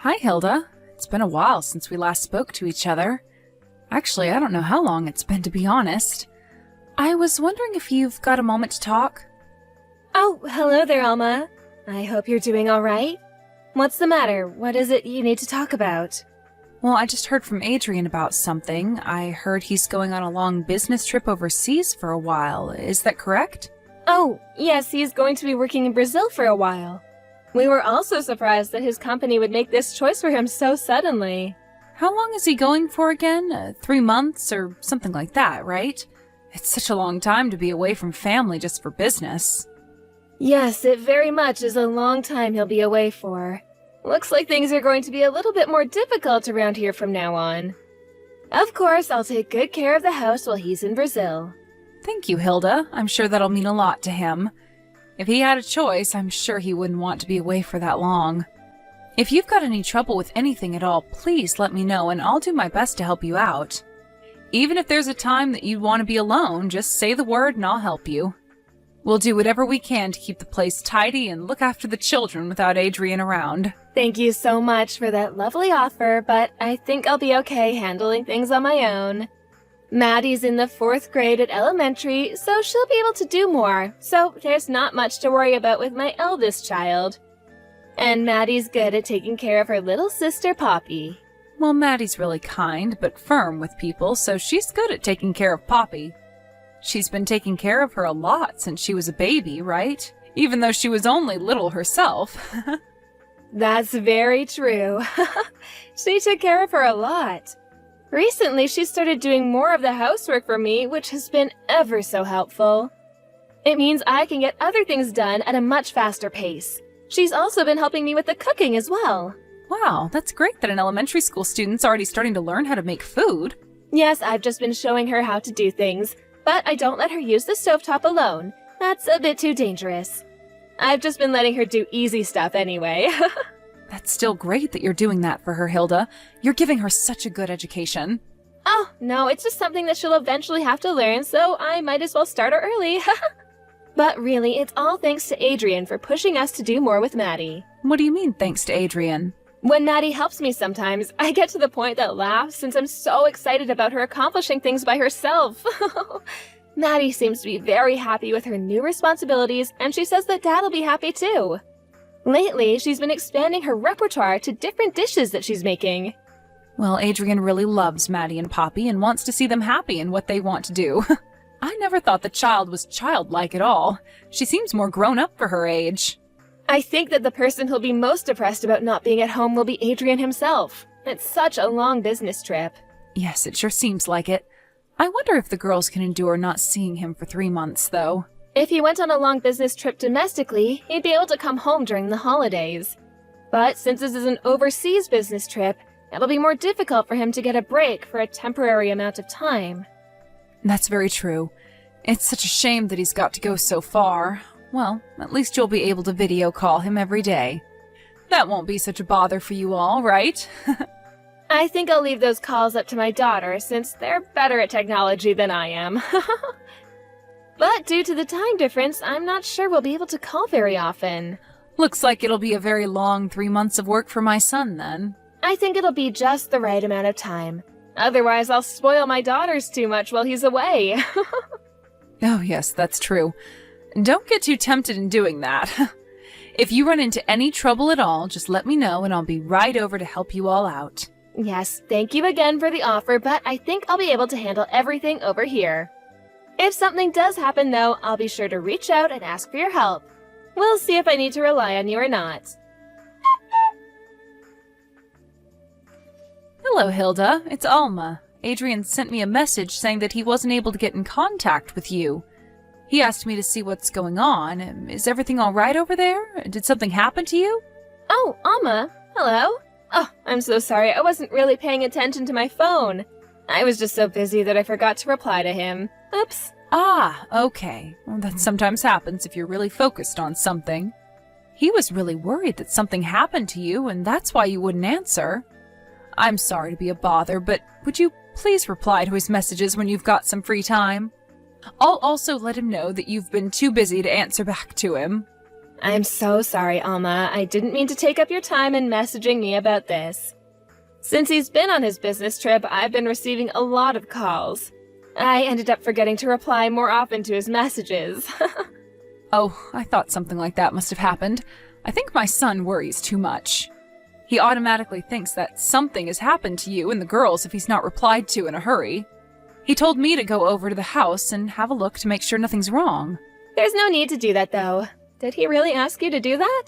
Hi, Hilda. It's been a while since we last spoke to each other. Actually, I don't know how long it's been, to be honest. I was wondering if you've got a moment to talk. Oh, hello there, Alma. I hope you're doing all right. What's the matter? What is it you need to talk about? Well, I just heard from Adrian about something. I heard he's going on a long business trip overseas for a while. Is that correct? Oh, yes, he's going to be working in Brazil for a while. We were also surprised that his company would make this choice for him so suddenly. How long is he going for again? 3 months or something like that, right? It's such a long time to be away from family just for business. Yes, it very much is a long time he'll be away for. Looks like things are going to be a little bit more difficult around here from now on. Of course, I'll take good care of the house while he's in Brazil. Thank you, Hilda. I'm sure that'll mean a lot to him. If he had a choice, I'm sure he wouldn't want to be away for that long. If you've got any trouble with anything at all, please let me know and I'll do my best to help you out. Even if there's a time that you want to be alone, just say the word and I'll help you. We'll do whatever we can to keep the place tidy and look after the children without Adrian around. Thank you so much for that lovely offer, but I think I'll be okay handling things on my own. Maddie's in the 4th grade at elementary, so she'll be able to do more, so there's not much to worry about with my eldest child. And Maddie's good at taking care of her little sister, Poppy. Well, Maddie's really kind, but firm with people, so she's good at taking care of Poppy. She's been taking care of her a lot since she was a baby, right? Even though she was only little herself. That's very true. She took care of her a lot. Recently, she started doing more of the housework for me, which has been ever so helpful. It means I can get other things done at a much faster pace. She's also been helping me with the cooking as well. Wow, that's great that an elementary school student's already starting to learn how to make food. Yes, I've just been showing her how to do things, but I don't let her use the stovetop alone. That's a bit too dangerous. I've just been letting her do easy stuff anyway. That's still great that you're doing that for her, Hilda. You're giving her such a good education. Oh, no, it's just something that she'll eventually have to learn, so I might as well start her early. But really, it's all thanks to Adrian for pushing us to do more with Maddie. What do you mean, thanks to Adrian? When Maddie helps me sometimes, I get to the point that laughs since I'm so excited about her accomplishing things by herself. Maddie seems to be very happy with her new responsibilities, and she says that Dad'll be happy too. Lately, she's been expanding her repertoire to different dishes that she's making. Well, Adrian really loves Maddie and Poppy and wants to see them happy in what they want to do. I never thought the child was childlike at all. She seems more grown up for her age. I think that the person who'll be most depressed about not being at home will be Adrian himself. It's such a long business trip. Yes, it sure seems like it. I wonder if the girls can endure not seeing him for 3 months, though. If he went on a long business trip domestically, he'd be able to come home during the holidays. But since this is an overseas business trip, it'll be more difficult for him to get a break for a temporary amount of time. That's very true. It's such a shame that he's got to go so far. Well, at least you'll be able to video call him every day. That won't be such a bother for you all, right? I think I'll leave those calls up to my daughter, since they're better at technology than I am. But due to the time difference, I'm not sure we'll be able to call very often. Looks like it'll be a very long 3 months of work for my son, then. I think it'll be just the right amount of time. Otherwise, I'll spoil my daughters too much while he's away. Oh, yes, that's true. Don't get too tempted in doing that. If you run into any trouble at all, just let me know and I'll be right over to help you all out. Yes, thank you again for the offer, but I think I'll be able to handle everything over here. If something does happen, though, I'll be sure to reach out and ask for your help. We'll see if I need to rely on you or not. Hello, Hilda. It's Alma. Adrian sent me a message saying that he wasn't able to get in contact with you. He asked me to see what's going on. Is everything all right over there? Did something happen to you? Oh, Alma. Hello. Oh, I'm so sorry. I wasn't really paying attention to my phone. I was just so busy that I forgot to reply to him. Oops. Ah, okay. Well, that sometimes happens if you're really focused on something. He was really worried that something happened to you, and that's why you wouldn't answer. I'm sorry to be a bother, but would you please reply to his messages when you've got some free time? I'll also let him know that you've been too busy to answer back to him. I'm so sorry, Alma. I didn't mean to take up your time in messaging me about this. Since he's been on his business trip, I've been receiving a lot of calls. I ended up forgetting to reply more often to his messages. Oh, I thought something like that must have happened. I think my son worries too much. He automatically thinks that something has happened to you and the girls if he's not replied to in a hurry. He told me to go over to the house and have a look to make sure nothing's wrong. There's no need to do that, though. Did he really ask you to do that?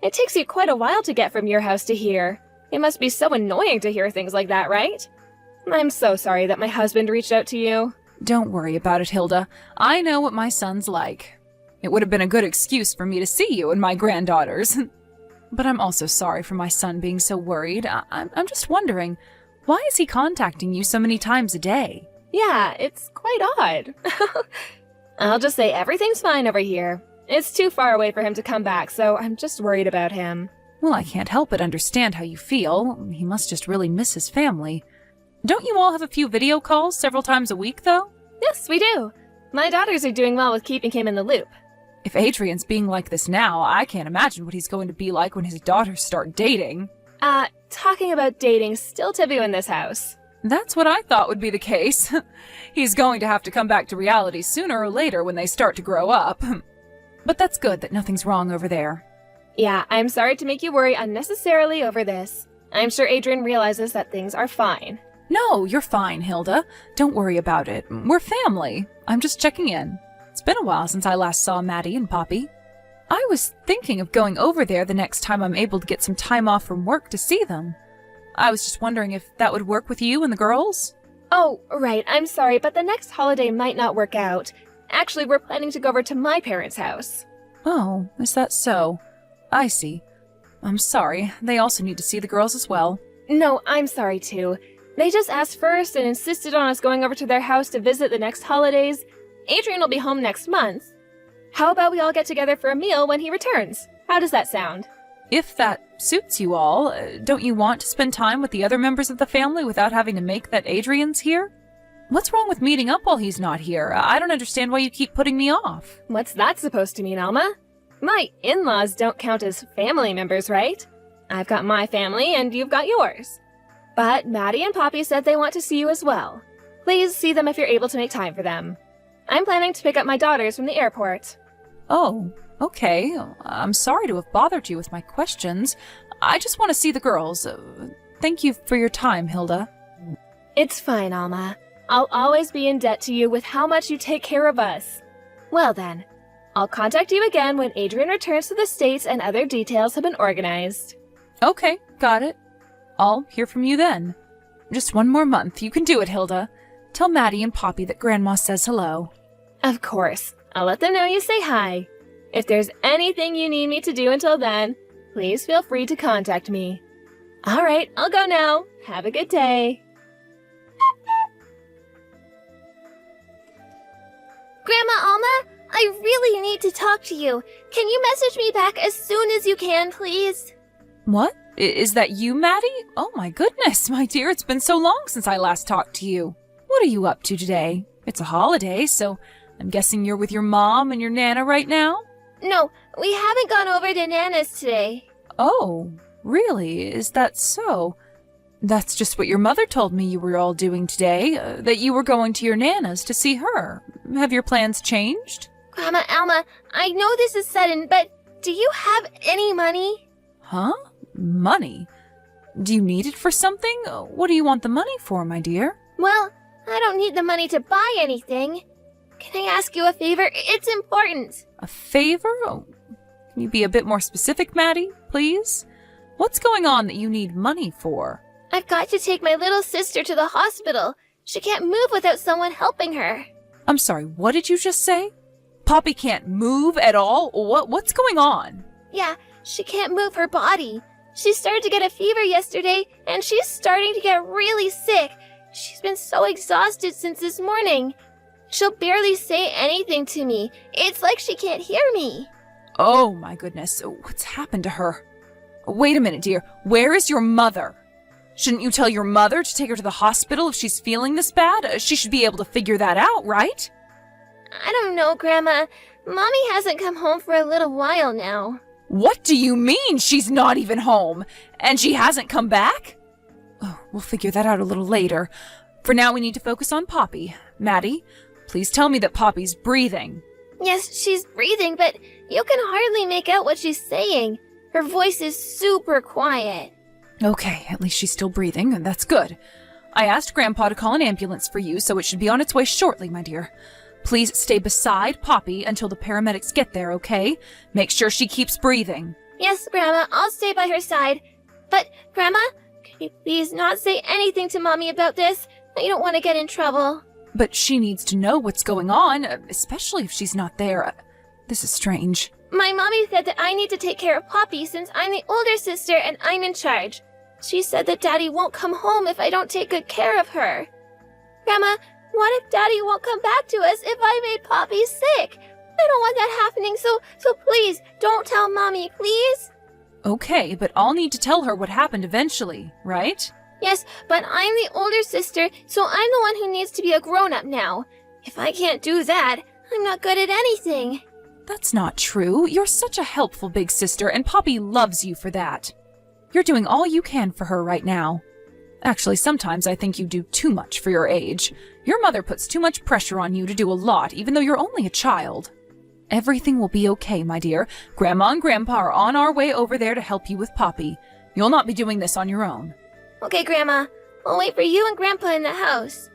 It takes you quite a while to get from your house to here. It must be so annoying to hear things like that, right? I'm so sorry that my husband reached out to you. Don't worry about it, Hilda. I know what my son's like. It would have been a good excuse for me to see you and my granddaughters. But I'm also sorry for my son being so worried. I'm just wondering, why is he contacting you so many times a day? Yeah, it's quite odd. I'll just say everything's fine over here. It's too far away for him to come back, so I'm just worried about him. Well, I can't help but understand how you feel. He must just really miss his family. Don't you all have a few video calls several times a week, though? Yes, we do. My daughters are doing well with keeping him in the loop. If Adrian's being like this now, I can't imagine what he's going to be like when his daughters start dating. Talking about dating, still taboo in this house. That's what I thought would be the case. He's going to have to come back to reality sooner or later when they start to grow up. But that's good that nothing's wrong over there. Yeah, I'm sorry to make you worry unnecessarily over this. I'm sure Adrian realizes that things are fine. No, you're fine, Hilda. Don't worry about it. We're family. I'm just checking in. It's been a while since I last saw Maddie and Poppy. I was thinking of going over there the next time I'm able to get some time off from work to see them. I was just wondering if that would work with you and the girls? Oh, right, I'm sorry, but the next holiday might not work out. Actually, we're planning to go over to my parents' house. Oh, is that so? I see. I'm sorry. They also need to see the girls as well. No, I'm sorry too. They just asked first and insisted on us going over to their house to visit the next holidays. Adrian will be home next month. How about we all get together for a meal when he returns? How does that sound? If that suits you all, don't you want to spend time with the other members of the family without having to make that Adrian's here? What's wrong with meeting up while he's not here? I don't understand why you keep putting me off. What's that supposed to mean, Alma? My in-laws don't count as family members, right? I've got my family and you've got yours. But Maddie and Poppy said they want to see you as well. Please see them if you're able to make time for them. I'm planning to pick up my daughters from the airport. Oh, okay. I'm sorry to have bothered you with my questions. I just want to see the girls. Thank you for your time, Hilda. It's fine, Alma. I'll always be in debt to you with how much you take care of us. Well then, I'll contact you again when Adrian returns to the States and other details have been organized. Okay, got it. I'll hear from you then. Just one more month. You can do it, Hilda. Tell Maddie and Poppy that Grandma says hello. Of course. I'll let them know you say hi. If there's anything you need me to do until then, please feel free to contact me. All right, I'll go now. Have a good day. Grandma Alma, I really need to talk to you. Can you message me back as soon as you can, please? What? Is that you, Maddie? Oh my goodness, my dear, it's been so long since I last talked to you. What are you up to today? It's a holiday, so I'm guessing you're with your mom and your Nana right now? No, we haven't gone over to Nana's today. Oh, really? Is that so? That's just what your mother told me you were all doing today, that you were going to your Nana's to see her. Have your plans changed? Grandma Alma, I know this is sudden, but do you have any money? Huh? Money? Do you need it for something? What do you want the money for, my dear? Well, I don't need the money to buy anything. Can I ask you a favor? It's important. A favor? Oh, can you be a bit more specific, Maddie, please? What's going on that you need money for? I've got to take my little sister to the hospital. She can't move without someone helping her. I'm sorry, what did you just say? Poppy can't move at all? What's going on? Yeah, she can't move her body. She started to get a fever yesterday, and she's starting to get really sick. She's been so exhausted since this morning. She'll barely say anything to me. It's like she can't hear me. Oh my goodness, what's happened to her? Wait a minute, dear. Where is your mother? Shouldn't you tell your mother to take her to the hospital if she's feeling this bad? She should be able to figure that out, right? I don't know, Grandma. Mommy hasn't come home for a little while now. What do you mean she's not even home? And she hasn't come back? Oh, we'll figure that out a little later. For now, we need to focus on Poppy. Maddie, please tell me that Poppy's breathing. Yes, she's breathing, but you can hardly make out what she's saying. Her voice is super quiet. Okay, at least she's still breathing, and that's good. I asked Grandpa to call an ambulance for you, so it should be on its way shortly, my dear. Please stay beside Poppy until the paramedics get there, okay? Make sure she keeps breathing. Yes, Grandma, I'll stay by her side. But, Grandma, can you please not say anything to Mommy about this? I don't want to get in trouble. But she needs to know what's going on, especially if she's not there. This is strange. My mommy said that I need to take care of Poppy since I'm the older sister and I'm in charge. She said that Daddy won't come home if I don't take good care of her. Grandma, what if Daddy won't come back to us if I made Poppy sick? I don't want that happening, so please, don't tell Mommy, please? Okay, but I'll need to tell her what happened eventually, right? Yes, but I'm the older sister, so I'm the one who needs to be a grown-up now. If I can't do that, I'm not good at anything. That's not true. You're such a helpful big sister, and Poppy loves you for that. You're doing all you can for her right now. Actually, sometimes I think you do too much for your age. Your mother puts too much pressure on you to do a lot, even though you're only a child. Everything will be okay, my dear. Grandma and Grandpa are on our way over there to help you with Poppy. You'll not be doing this on your own. Okay, Grandma. I'll wait for you and Grandpa in the house.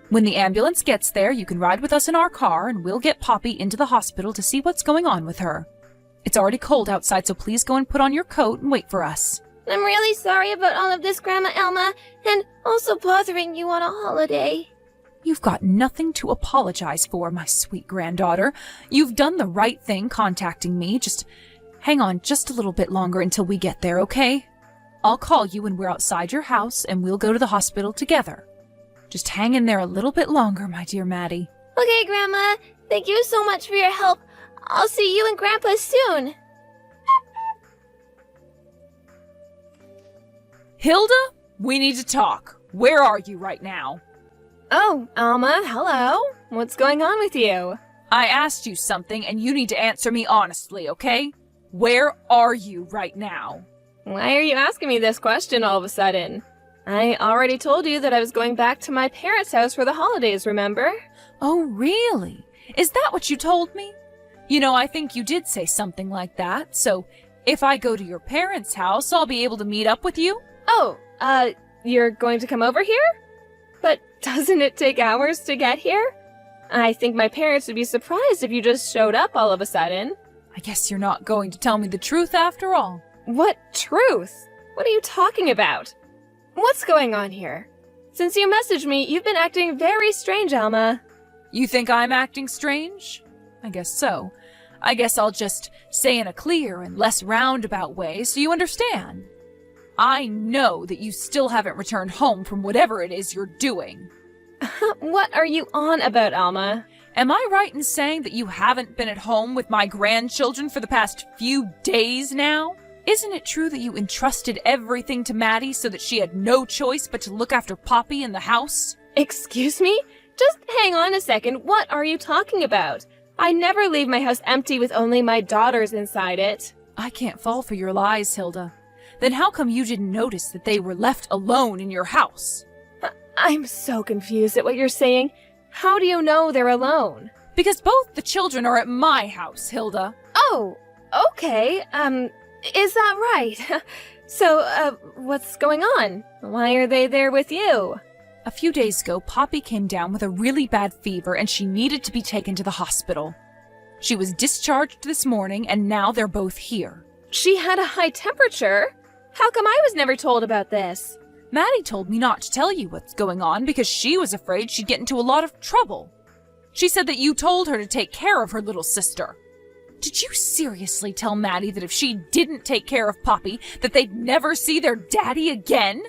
When the ambulance gets there, you can ride with us in our car, and we'll get Poppy into the hospital to see what's going on with her. It's already cold outside, so please go and put on your coat and wait for us. I'm really sorry about all of this, Grandma Elma, and also bothering you on a holiday. You've got nothing to apologize for, my sweet granddaughter. You've done the right thing contacting me. Just hang on just a little bit longer until we get there, okay? I'll call you when we're outside your house, and we'll go to the hospital together. Just hang in there a little bit longer, my dear Maddie. Okay, Grandma. Thank you so much for your help. I'll see you and Grandpa soon. Hilda, we need to talk. Where are you right now? Oh, Alma, hello. What's going on with you? I asked you something, and you need to answer me honestly, okay? Where are you right now? Why are you asking me this question all of a sudden? I already told you that I was going back to my parents' house for the holidays, remember? Oh, really? Is that what you told me? You know, I think you did say something like that, so if I go to your parents' house, I'll be able to meet up with you? Oh, you're going to come over here? But doesn't it take hours to get here? I think my parents would be surprised if you just showed up all of a sudden. I guess you're not going to tell me the truth after all. What truth? What are you talking about? What's going on here? Since you messaged me, you've been acting very strange, Alma. You think I'm acting strange? I guess so. I guess I'll just say in a clear and less roundabout way so you understand. I know that you still haven't returned home from whatever it is you're doing. What are you on about, Alma? Am I right in saying that you haven't been at home with my grandchildren for the past few days now? Isn't it true that you entrusted everything to Maddie so that she had no choice but to look after Poppy in the house? Excuse me? Just hang on a second. What are you talking about? I never leave my house empty with only my daughters inside it. I can't fall for your lies, Hilda. Then how come you didn't notice that they were left alone in your house? I'm so confused at what you're saying. How do you know they're alone? Because both the children are at my house, Hilda. Oh, okay. Is that right? So, what's going on? Why are they there with you? A few days ago, Poppy came down with a really bad fever and she needed to be taken to the hospital. She was discharged this morning and now they're both here. She had a high temperature? How come I was never told about this? Maddie told me not to tell you what's going on because she was afraid she'd get into a lot of trouble. She said that you told her to take care of her little sister. Did you seriously tell Maddie that if she didn't take care of Poppy, that they'd never see their daddy again?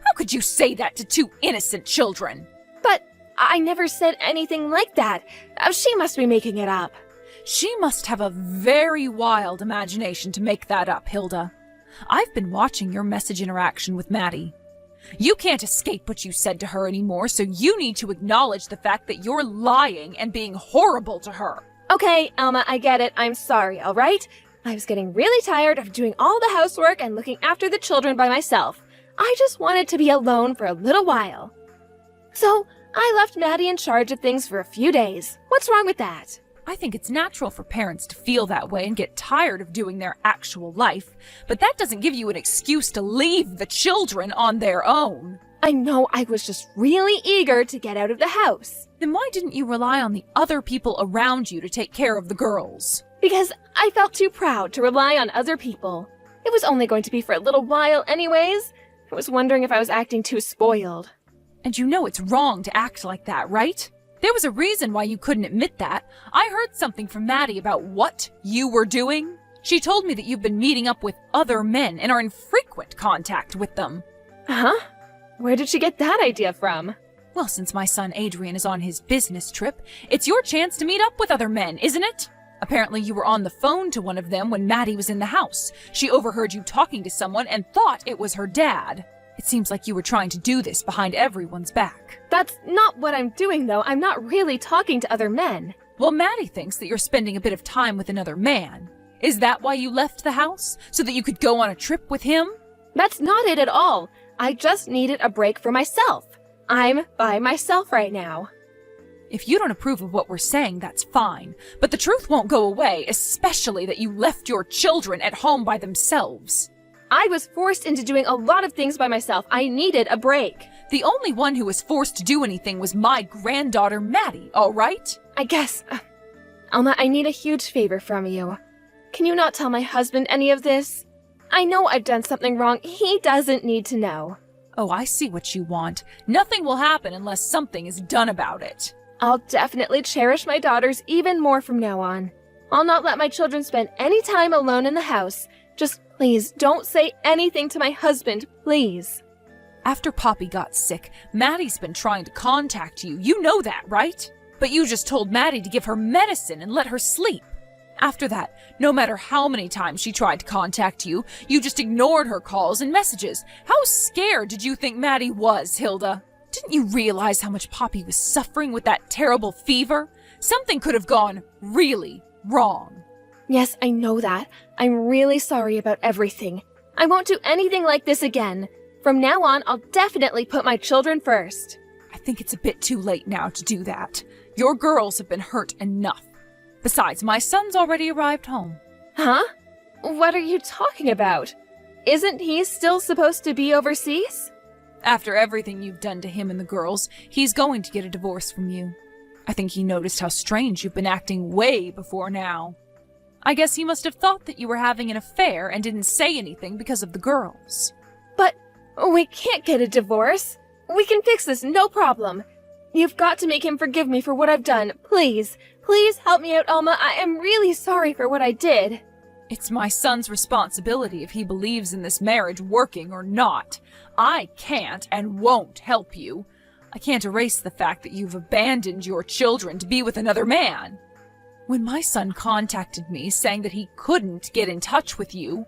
How could you say that to two innocent children? But I never said anything like that. She must be making it up. She must have a very wild imagination to make that up, Hilda. I've been watching your message interaction with Maddie. You can't escape what you said to her anymore, so you need to acknowledge the fact that you're lying and being horrible to her. Okay, Elma, I get it. I'm sorry, all right? I was getting really tired of doing all the housework and looking after the children by myself. I just wanted to be alone for a little while. So, I left Maddie in charge of things for a few days. What's wrong with that? I think it's natural for parents to feel that way and get tired of doing their actual life, but that doesn't give you an excuse to leave the children on their own. I know I was just really eager to get out of the house. Then why didn't you rely on the other people around you to take care of the girls? Because I felt too proud to rely on other people. It was only going to be for a little while anyways. I was wondering if I was acting too spoiled. And you know it's wrong to act like that, right? There was a reason why you couldn't admit that. I heard something from Maddie about what you were doing. She told me that you've been meeting up with other men and are in frequent contact with them. Huh? Where did she get that idea from? Well, since my son Adrian is on his business trip, it's your chance to meet up with other men, isn't it? Apparently you were on the phone to one of them when Maddie was in the house. She overheard you talking to someone and thought it was her dad. It seems like you were trying to do this behind everyone's back. That's not what I'm doing, though. I'm not really talking to other men. Well, Maddie thinks that you're spending a bit of time with another man. Is that why you left the house? So that you could go on a trip with him? That's not it at all. I just needed a break for myself. I'm by myself right now. If you don't approve of what we're saying, that's fine. But the truth won't go away, especially that you left your children at home by themselves. I was forced into doing a lot of things by myself. I needed a break. The only one who was forced to do anything was my granddaughter, Maddie, all right? I guess. Alma, I need a huge favor from you. Can you not tell my husband any of this? I know I've done something wrong. He doesn't need to know. Oh, I see what you want. Nothing will happen unless something is done about it. I'll definitely cherish my daughters even more from now on. I'll not let my children spend any time alone in the house. Just please don't say anything to my husband, please. After Poppy got sick, Maddie's been trying to contact you. You know that, right? But you just told Maddie to give her medicine and let her sleep. After that, no matter how many times she tried to contact you, you just ignored her calls and messages. How scared did you think Maddie was, Hilda? Didn't you realize how much Poppy was suffering with that terrible fever? Something could have gone really wrong. Yes, I know that. I'm really sorry about everything. I won't do anything like this again. From now on, I'll definitely put my children first. I think it's a bit too late now to do that. Your girls have been hurt enough. Besides, my son's already arrived home. Huh? What are you talking about? Isn't he still supposed to be overseas? After everything you've done to him and the girls, he's going to get a divorce from you. I think he noticed how strange you've been acting way before now. I guess he must have thought that you were having an affair and didn't say anything because of the girls. But we can't get a divorce. We can fix this, no problem. You've got to make him forgive me for what I've done. Please, please help me out, Alma. I am really sorry for what I did. It's my son's responsibility if he believes in this marriage working or not. I can't and won't help you. I can't erase the fact that you've abandoned your children to be with another man. When my son contacted me saying that he couldn't get in touch with you,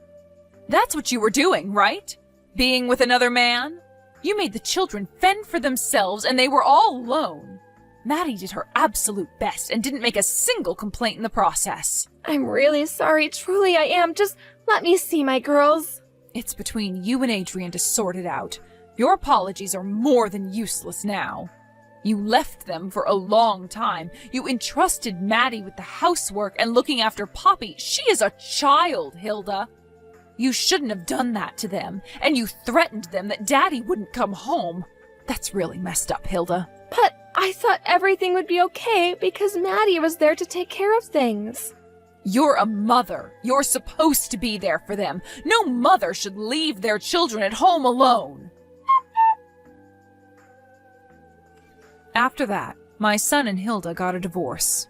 that's what you were doing, right? Being with another man? You made the children fend for themselves and they were all alone. Maddie did her absolute best and didn't make a single complaint in the process. I'm really sorry, truly I am. Just let me see my girls. It's between you and Adrian to sort it out. Your apologies are more than useless now. You left them for a long time. You entrusted Maddie with the housework and looking after Poppy. She is a child, Hilda. You shouldn't have done that to them, and you threatened them that Daddy wouldn't come home. That's really messed up, Hilda. But I thought everything would be okay because Maddie was there to take care of things. You're a mother. You're supposed to be there for them. No mother should leave their children at home alone. After that, my son and Hilda got a divorce.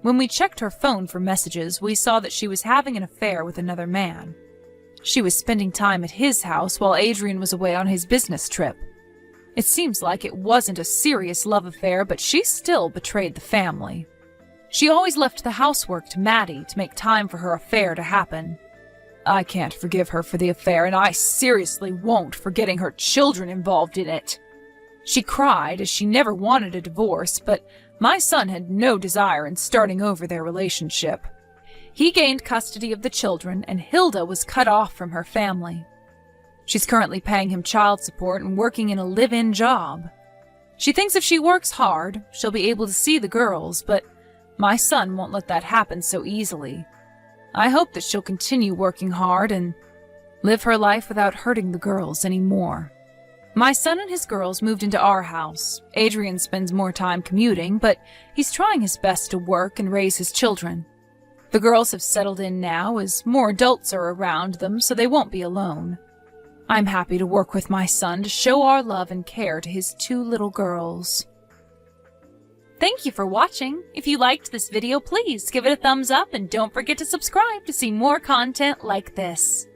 When we checked her phone for messages, we saw that she was having an affair with another man. She was spending time at his house while Adrian was away on his business trip. It seems like it wasn't a serious love affair, but she still betrayed the family. She always left the housework to Maddie to make time for her affair to happen. I can't forgive her for the affair, and I seriously won't for getting her children involved in it. She cried as she never wanted a divorce, but My son had no desire in starting over their relationship. He gained custody of the children, and Hilda was cut off from her family. She's currently paying him child support and working in a live-in job. She thinks if she works hard, she'll be able to see the girls, but my son won't let that happen so easily. I hope that she'll continue working hard and live her life without hurting the girls anymore. My son and his girls moved into our house. Adrian spends more time commuting, but he's trying his best to work and raise his children. The girls have settled in now as more adults are around them, so they won't be alone. I'm happy to work with my son to show our love and care to his 2 little girls. Thank you for watching. If you liked this video, please give it a thumbs up and don't forget to subscribe to see more content like this.